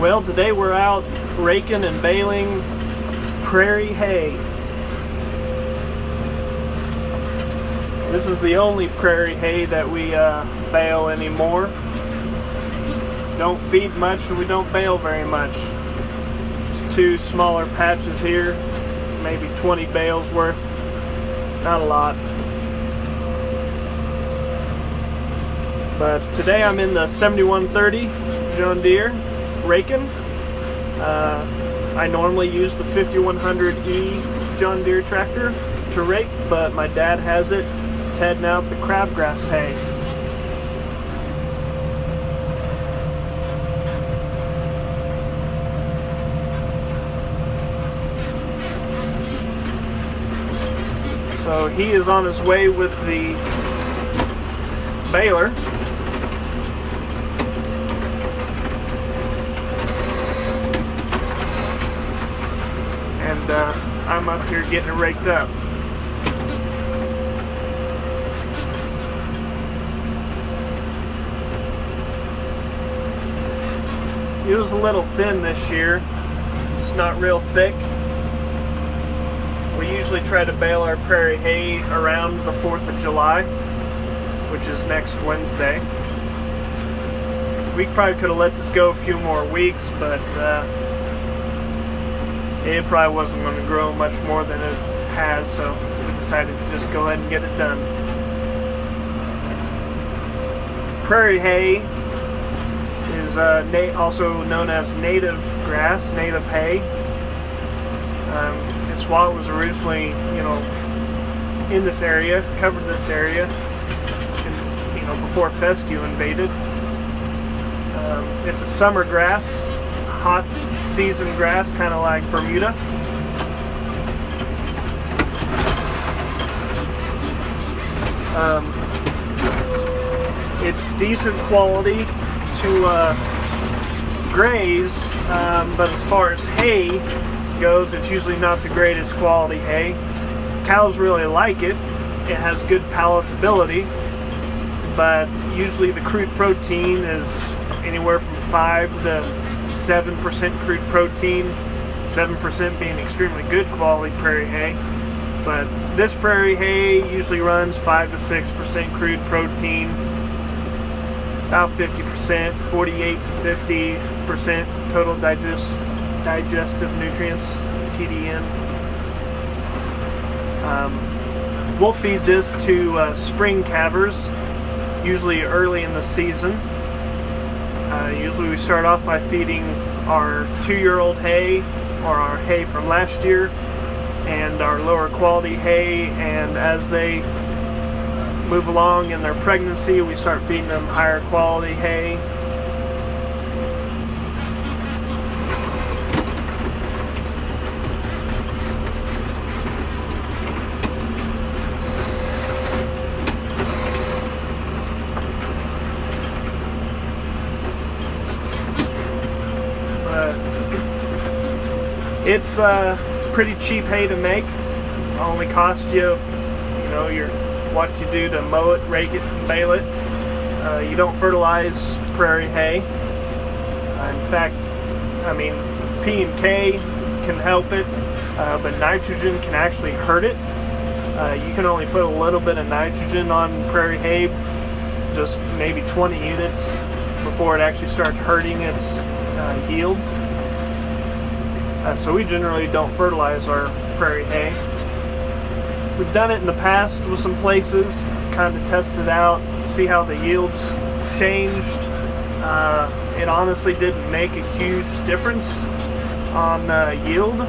Well, today we're out raking and baling prairie hay. This is the only prairie hay that we bale anymore. Don't feed much and we don't bale very much. Just two smaller patches here, maybe 20 bales worth. Not a lot. But today I'm in the 7130 John Deere raking. I normally use the 5100E John Deere tractor to rake, but my dad has it. It's heading out the crabgrass hay. So he is on his way with the baler. And I'm up here getting it raked up. It was a little thin this year. It's not real thick. We usually try to bale our prairie hay around the 4th of July, which is next Wednesday. We probably could have let this go a few more weeks, but it probably wasn't going to grow much more than it has, so we decided to just go ahead and get it done. Prairie hay is also known as native grass, native hay. It's why it was originally, in this area, covered this area, before fescue invaded. It's a summer grass, hot season grass, kind of like Bermuda. It's decent quality to graze, but as far as hay goes, it's usually not the greatest quality hay. Cows really like it. It has good palatability, but usually the crude protein is anywhere from 5 to 7% crude protein, 7% being extremely good quality prairie hay. But this prairie hay usually runs 5 to 6% crude protein, about 50%, 48 to 50% total digestive nutrients, TDN. We'll feed this to spring calvers, usually early in the season. Usually we start off by feeding our 2-year-old hay, or our hay from last year, and our lower quality hay, and as they move along in their pregnancy, we start feeding them higher quality hay. It's pretty cheap hay to make. It'll only cost you, what you do to mow it, rake it, and bale it. You don't fertilize prairie hay. In fact, P and K can help it, but nitrogen can actually hurt it. You can only put a little bit of nitrogen on prairie hay, just maybe 20 units, before it actually starts hurting its yield. So we generally don't fertilize our prairie hay. We've done it in the past with some places, kind of tested out, see how the yields changed. It honestly didn't make a huge difference on yield.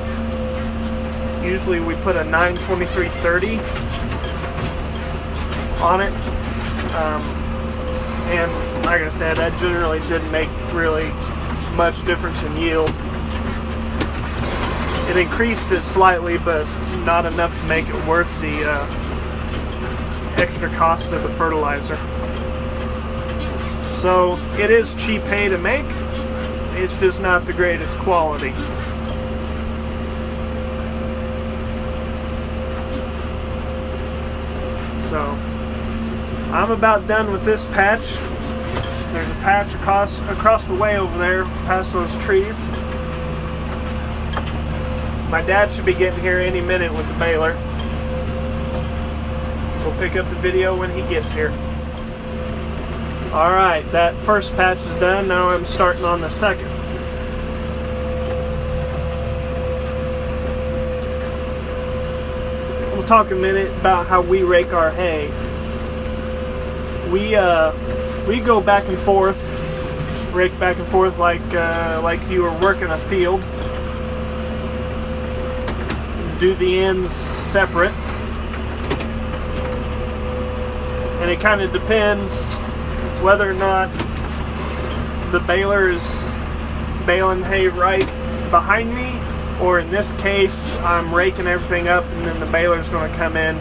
Usually we put a 92330 on it, and like I said, that generally didn't make really much difference in yield. It increased it slightly, but not enough to make it worth the extra cost of the fertilizer. So it is cheap hay to make. It's just not the greatest quality. So I'm about done with this patch. There's a patch across the way over there, past those trees. My dad should be getting here any minute with the baler. We'll pick up the video when he gets here. Alright, that first patch is done. Now I'm starting on the second. We'll talk a minute about how we rake our hay. We go back and forth, rake back and forth like you were working a field. Do the ends separate, and it kind of depends whether or not the baler is baling hay right behind me, or in this case I'm raking everything up and then the baler is going to come in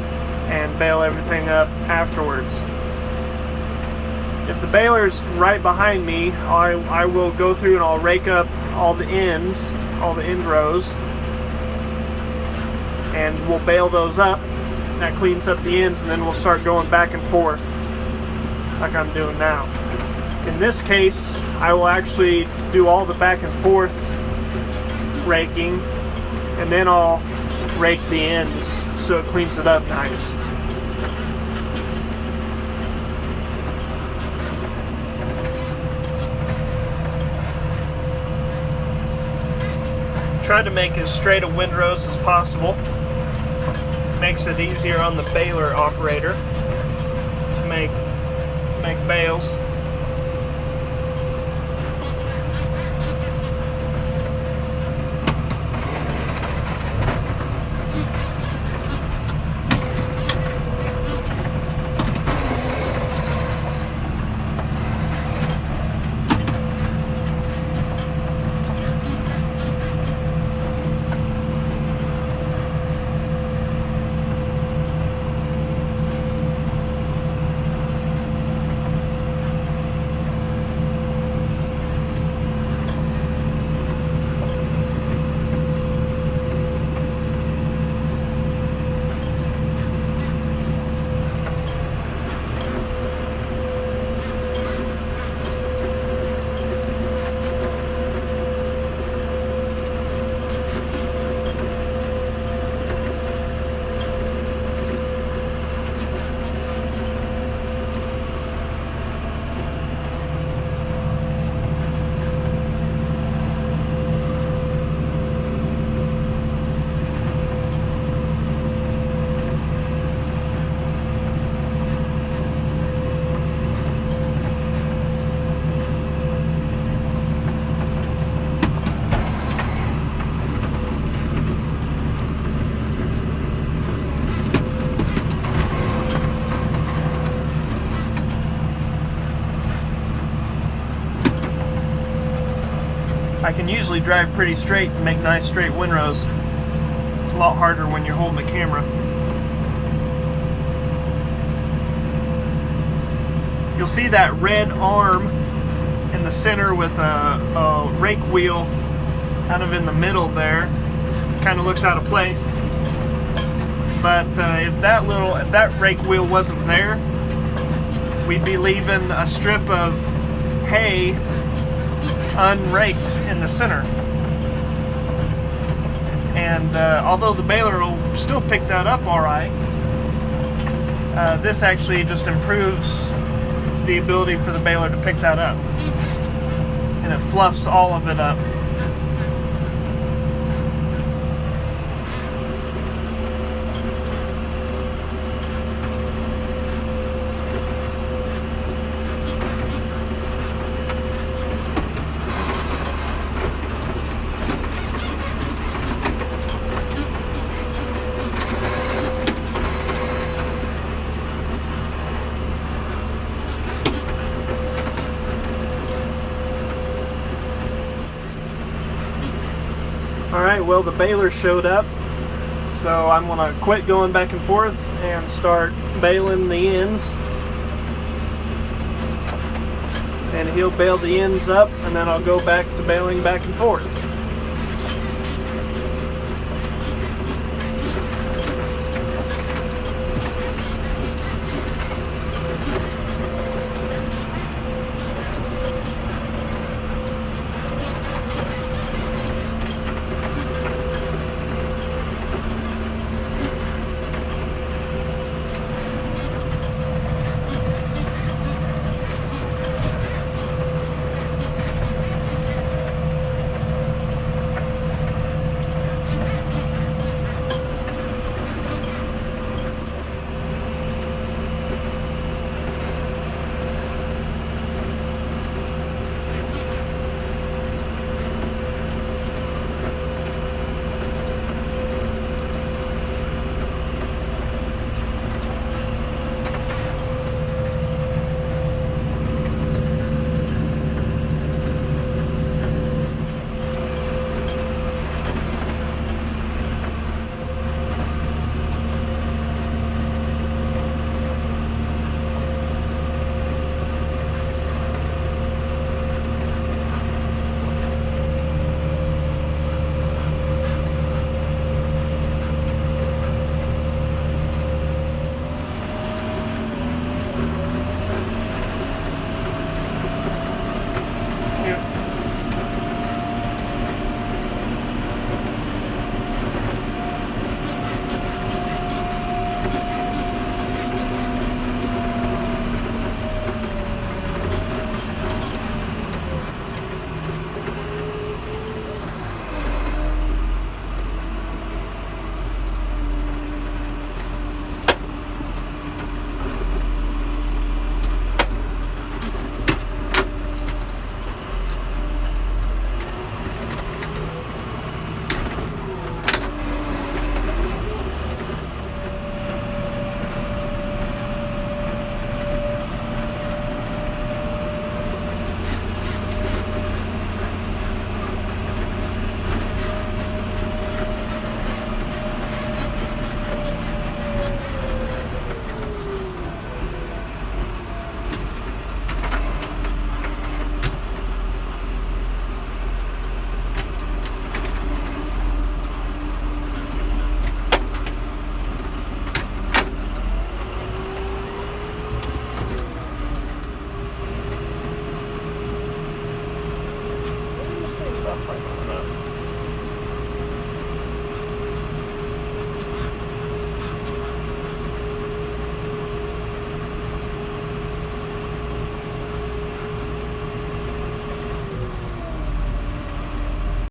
and bale everything up afterwards. If the baler is right behind me, I will go through and I'll rake up all the ends, all the end rows, and we'll bale those up. That cleans up the ends, and then we'll start going back and forth like I'm doing now. In this case, I will actually do all the back and forth raking, and then I'll rake the ends so it cleans it up nice. Try to make as straight a windrows as possible. Makes it easier on the baler operator to make bales. I can usually drive pretty straight and make nice straight windrows. It's a lot harder when you're holding the camera. You'll see that red arm in the center with a rake wheel kind of in the middle there. Kind of looks out of place. But if that rake wheel wasn't there, we'd be leaving a strip of hay unraked in the center. And although the baler will still pick that up alright, this actually just improves the ability for the baler to pick that up. And it fluffs all of it up. Alright, well, the baler showed up, so I'm going to quit going back and forth and start baling the ends. And he'll bale the ends up, and then I'll go back to baling back and forth.